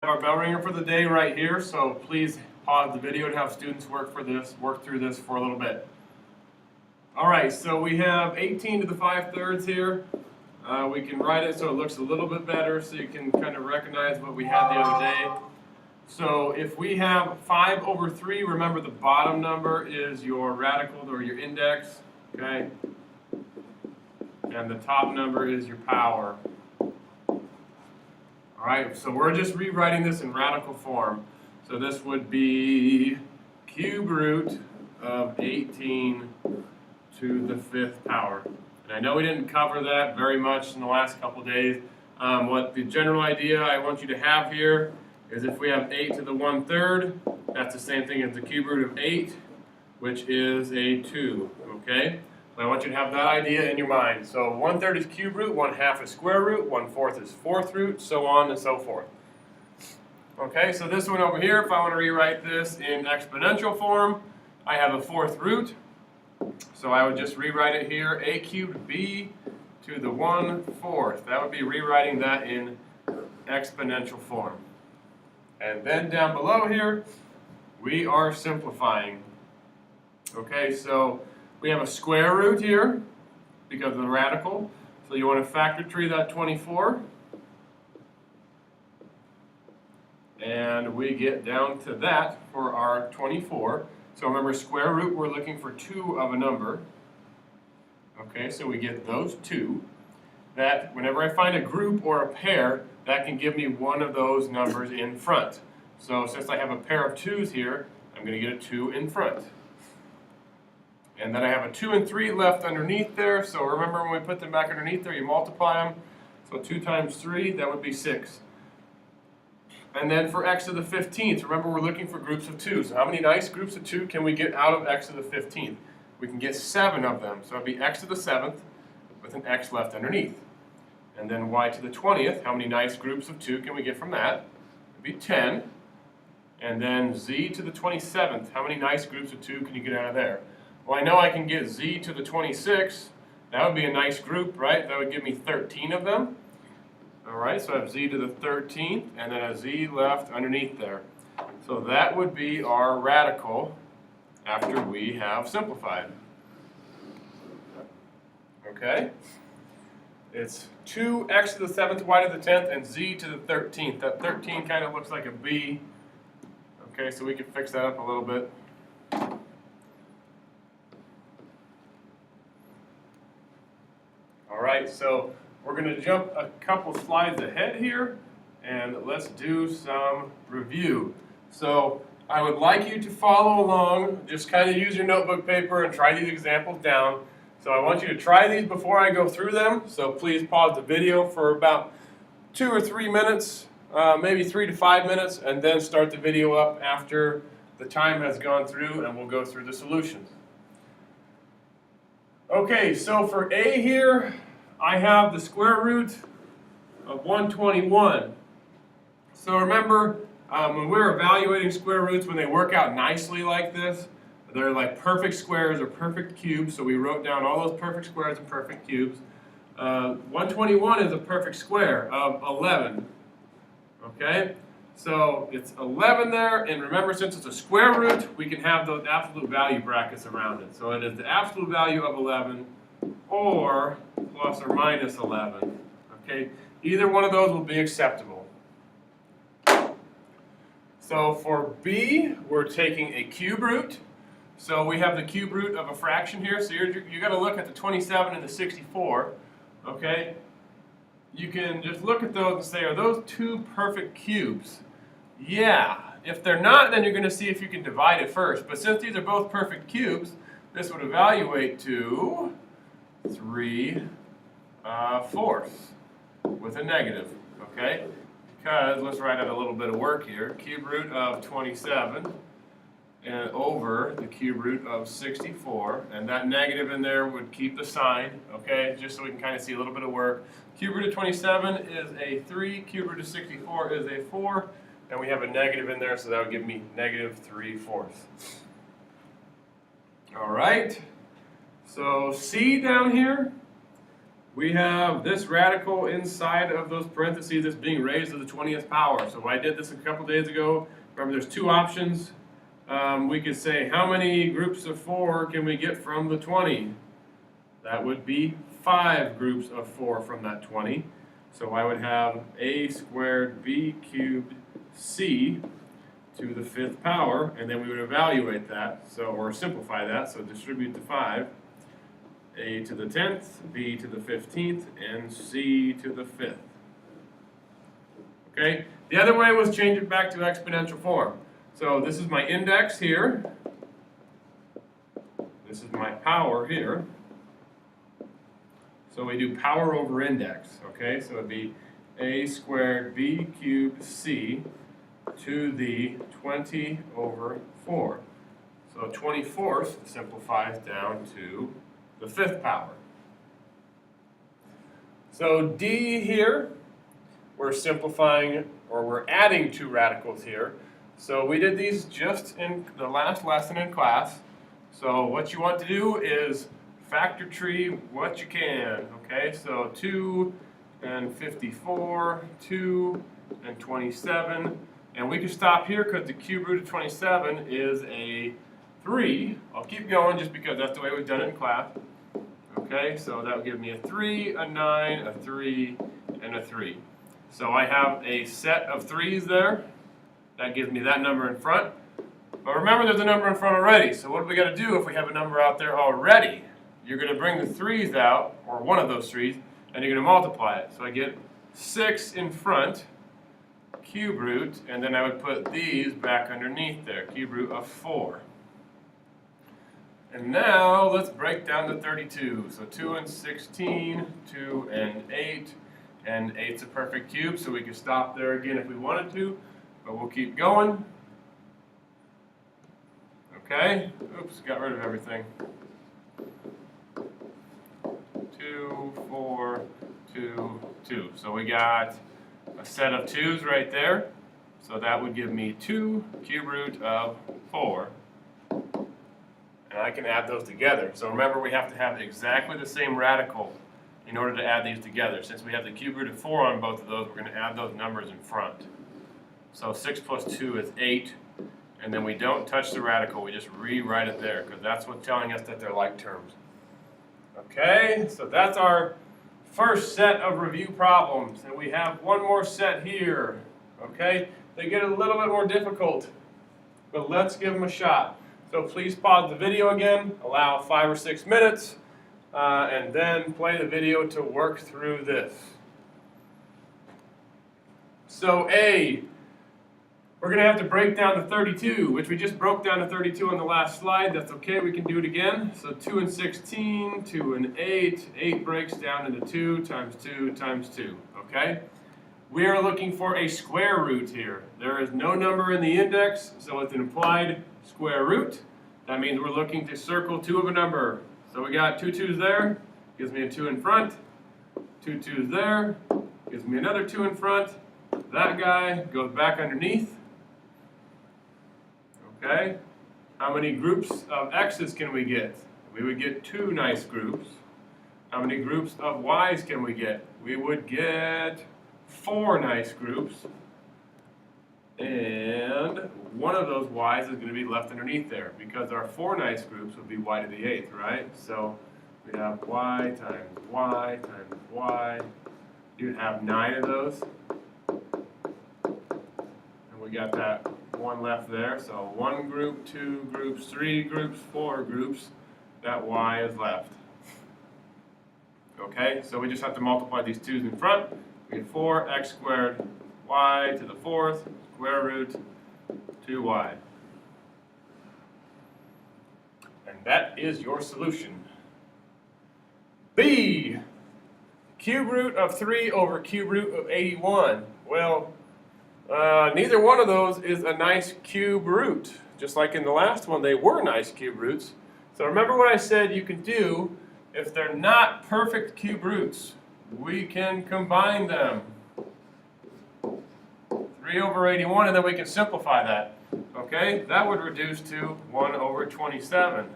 Our bell ringer for the day right here, so please pause the video and have students work through this for a little bit. All right, so we have 18 to the 5/3 here. We can write it so it looks a little bit better so you can kind of recognize what we had the other day. So if we have 5/3, remember the bottom number is your radical or your index, okay? And the top number is your power. All right, so we're just rewriting this in radical form. So this would be cube root of 18 to the 5th power. And I know we didn't cover that very much in the last couple days. What the general idea I want you to have here is if we have 8 to the 1/3, that's the same thing as the cube root of 8, which is a 2, okay? So I want you to have that idea in your mind. So 1/3 is cube root, 1/2 is square root, 1/4 is 4th root, so on and so forth. Okay, so this one over here, if I want to rewrite this in exponential form, I have a 4th root. So I would just rewrite it here, a cubed b to the 1/4. That would be rewriting that in exponential form. And then down below here, we are simplifying. Okay, so we have a square root here because of the radical. So you want to factor tree that 24. And we get down to that for our 24. So remember, square root, we're looking for 2 of a number. Okay, so we get those 2. That whenever I find a group or a pair, that can give me one of those numbers in front. So since I have a pair of 2's here, I'm going to get a 2 in front. And then I have a 2 and 3 left underneath there. So remember when we put them back underneath there, you multiply them. So 2 times 3, that would be 6. And then for x to the 15th, remember we're looking for groups of 2. So how many nice groups of 2 can we get out of x to the 15th? We can get 7 of them. So it would be x to the 7th with an x left underneath. And then y to the 20th, how many nice groups of 2 can we get from that? It would be 10. And then z to the 27th, how many nice groups of 2 can you get out of there? Well, I know I can get z to the 26th. That would be a nice group, right? That would give me 13 of them. All right, so I have z to the 13th, and then a z left underneath there. So that would be our radical after we have simplified. Okay? It's 2x to the 7th, y to the 10th, and z to the 13th. That 13 kind of looks like a b. Okay, so we can fix that up a little bit. All right, so we're going to jump a couple slides ahead here, and let's do some review. So I would like you to follow along, just kind of use your notebook paper and try these examples down. So I want you to try these before I go through them, so please pause the video for about 2 or 3 minutes, maybe 3 to 5 minutes, and then start the video up after the time has gone through, and we'll go through the solutions. Okay, so for a here, I have the square root of 121. So remember, when we're evaluating square roots, when they work out nicely like this, they're like perfect squares or perfect cubes. So we wrote down all those perfect squares and perfect cubes. 121 is a perfect square of 11. Okay, so it's 11 there, and remember, since it's a square root, we can have those absolute value brackets around it. So it is the absolute value of 11, or plus or minus 11. Okay, either one of those will be acceptable. So for b, we're taking a cube root. So we have the cube root of a fraction here. So you got to look at the 27 and the 64. Okay, you can just look at those and say, are those 2 perfect cubes? Yeah. If they're not, then you're going to see if you can divide it first. But since these are both perfect cubes, this would evaluate to 3/4 with a negative, okay? Because, let's write out a little bit of work here. Cube root of 27 and over the cube root of 64. And that negative in there would keep the sign, okay? Just so we can kind of see a little bit of work. Cube root of 27 is a 3. Cube root of 64 is a 4. And we have a negative in there, so that would give me negative 3/4. All right. So C down here, we have this radical inside of those parentheses that's being raised to the 20th power. So I did this a couple days ago. Remember, there's two options. We could say, how many groups of 4 can we get from the 20? That would be 5 groups of 4 from that 20. So I would have a squared b cubed c to the 5th power, and then we would evaluate that, or simplify that, so distribute the 5. A to the 10th, b to the 15th, and c to the 5th. Okay? The other way was change it back to exponential form. So this is my index here. This is my power here. So we do power over index, okay? So it would be a squared b cubed c to the 20 over 4. So 24th simplifies down to the 5th power. So d here, we're simplifying, or we're adding 2 radicals here. So we did these just in the last lesson in class. So what you want to do is factor tree what you can, okay? So 2 and 54, 2 and 27, and we can stop here because the cube root of 27 is a 3. I'll keep going just because that's the way we've done it in class. Okay, so that would give me a 3, a 9, a 3, and a 3. So I have a set of 3's there. That gives me that number in front. But remember, there's a number in front already. So what do we got to do if we have a number out there already? You're going to bring the 3's out, or one of those 3's, and you're going to multiply it. So I get 6 in front, cube root, and then I would put these back underneath there, cube root of 4. And now let's break down to 32. So 2 and 16, 2 and 8, and 8's a perfect cube, so we can stop there again if we wanted to, but we'll keep going. Okay, oops, got rid of everything. 2, 4, 2, 2. So we got a set of 2's right there. So that would give me 2 cube root of 4. And I can add those together. So remember, we have to have exactly the same radical in order to add these together. Since we have the cube root of 4 on both of those, we're going to add those numbers in front. So 6 plus 2 is 8. And then we don't touch the radical, we just rewrite it there, because that's what's telling us that they're like terms. Okay, so that's our first set of review problems. And we have one more set here. Okay, they get a little bit more difficult, but let's give them a shot. So please pause the video again, allow 5 or 6 minutes, and then play the video to work through this. So A, we're going to have to break down to 32, which we just broke down to 32 on the last slide. That's okay, we can do it again. So 2 and 16, 2 and 8, 8 breaks down into 2 times 2 times 2, okay? We are looking for a square root here. There is no number in the index, so it's an implied square root. That means we're looking to circle 2 of a number. So we got 2 2's there, gives me a 2 in front. 2 2's there, gives me another 2 in front. That guy goes back underneath. Okay, how many groups of x's can we get? We would get 2 nice groups. How many groups of y's can we get? We would get 4 nice groups. And one of those y's is going to be left underneath there, because our 4 nice groups would be y to the 8th, right? So we'd have y times y times y. You'd have 9 of those. And we got that 1 left there. So 1 group, 2 groups, 3 groups, 4 groups. That y is left. Okay, so we just have to multiply these 2's in front. We get 4x squared y to the 4th square root 2y. And that is your solution. B, cube root of 3 over cube root of 81. Well, neither one of those is a nice cube root. Just like in the last one, they were nice cube roots. So remember what I said you can do if they're not perfect cube roots. We can combine them. 3 over 81, and then we can simplify that. Okay, that would reduce to 1 over 27.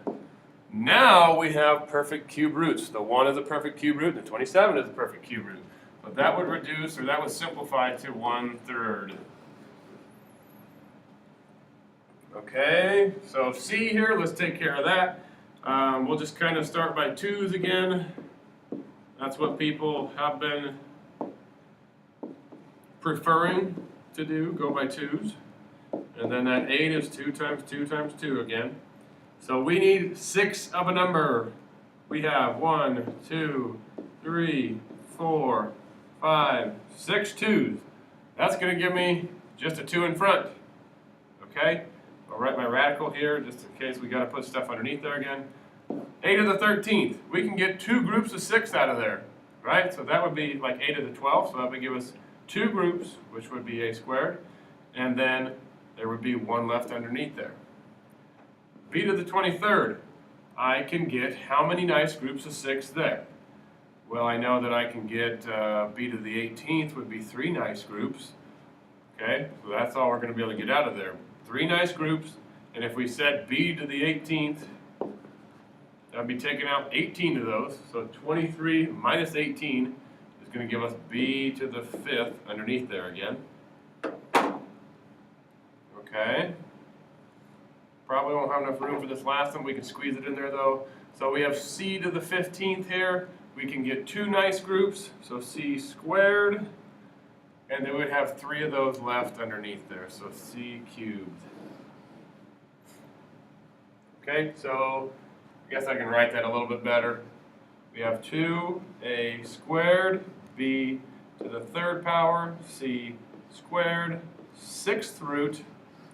Now we have perfect cube roots. The 1 is a perfect cube root, and the 27 is a perfect cube root. But that would reduce, or that would simplify to 1/3. Okay, so C here, let's take care of that. We'll just kind of start by 2's again. That's what people have been preferring to do, go by 2's. And then that 8 is 2 times 2 times 2 again. So we need 6 of a number. We have 1, 2, 3, 4, 5, 6 2's. That's going to give me just a 2 in front. Okay? I'll write my radical here just in case we got to put stuff underneath there again. 8 to the 13th. We can get 2 groups of 6 out of there. Right? So that would be like 8 to the 12th. So that would give us 2 groups, which would be a squared. And then there would be 1 left underneath there. B to the 23rd, I can get how many nice groups of 6 there? Well, I know that I can get B to the 18th would be 3 nice groups. Okay, so that's all we're going to be able to get out of there. 3 nice groups, and if we said B to the 18th, that would be taking out 18 of those. So 23 minus 18 is going to give us B to the 5th underneath there again. Okay. Probably won't have enough room for this last one. We can squeeze it in there though. So we have C to the 15th here. We can get 2 nice groups. So C squared. And then we'd have 3 of those left underneath there. So C cubed. Okay, so I guess I can write that a little bit better. We have 2A squared, B to the 3rd power, C squared, 6th root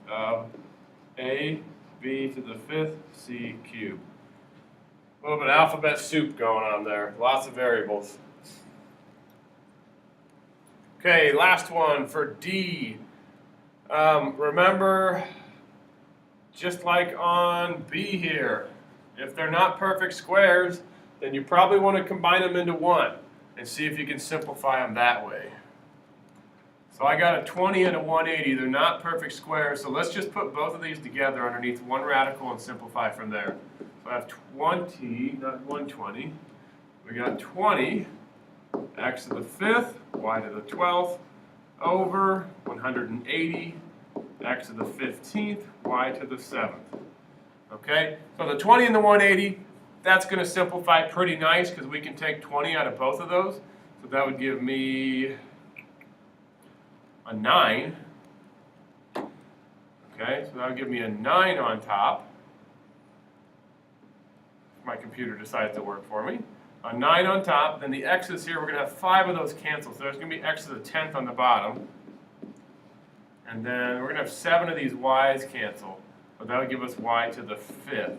of A, B to the 5th, C cubed. A little bit of alphabet soup going on there. Lots of variables. Okay, last one for D. Remember, just like on B here, if they're not perfect squares, then you probably want to combine them into 1 and see if you can simplify them that way. So I got a 20 and a 180. They're not perfect squares, so let's just put both of these together underneath 1 radical and simplify from there. So I have 20, not 120. We got 20, x to the 5th, y to the 12th, over 180, x to the 15th, y to the 7th. Okay, so the 20 and the 180, that's going to simplify pretty nice because we can take 20 out of both of those. So that would give me a 9. Okay, so that would give me a 9 on top. My computer decides to work for me. A 9 on top, then the x's here, we're going to have 5 of those cancel. So there's going to be x to the 10th on the bottom. And then we're going to have 7 of these y's cancel. But that would give us y to the 5th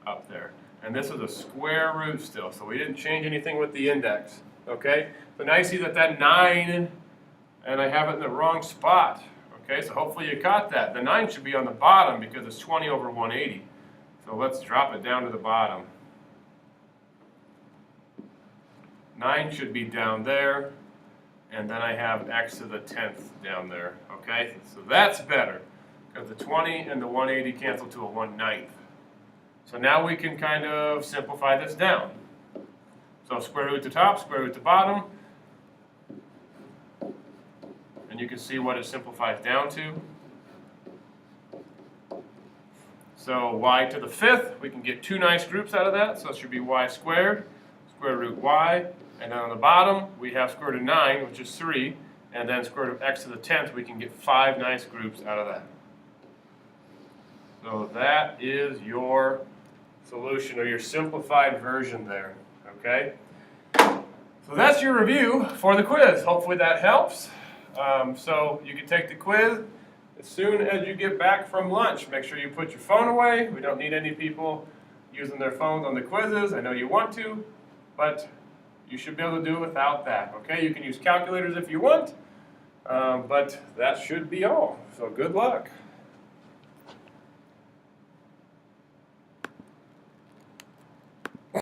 up there. And this is a square root still, so we didn't change anything with the index. Okay? So now you see that 9, and I have it in the wrong spot. Okay, so hopefully you caught that. The 9 should be on the bottom because it's 20 over 180. So let's drop it down to the bottom. 9 should be down there, and then I have x to the 10th down there. Okay, so that's better because the 20 and the 180 cancel to a 1/9. So now we can kind of simplify this down. So square root to top, square root to bottom, and you can see what it simplifies down to. So y to the 5th, we can get 2 nice groups out of that, so it should be y squared, square root y, and then on the bottom we have square root of 9, which is 3, and then square root of x to the 10th, we can get 5 nice groups out of that. So that is your solution, or your simplified version there, okay? So that's your review for the quiz. Hopefully that helps. So you can take the quiz as soon as you get back from lunch. Make sure you put your phone away. We don't need any people using their phones on the quizzes. I know you want to, but you should be able to do it without that, okay? You can use calculators if you want, but that should be all. So good luck.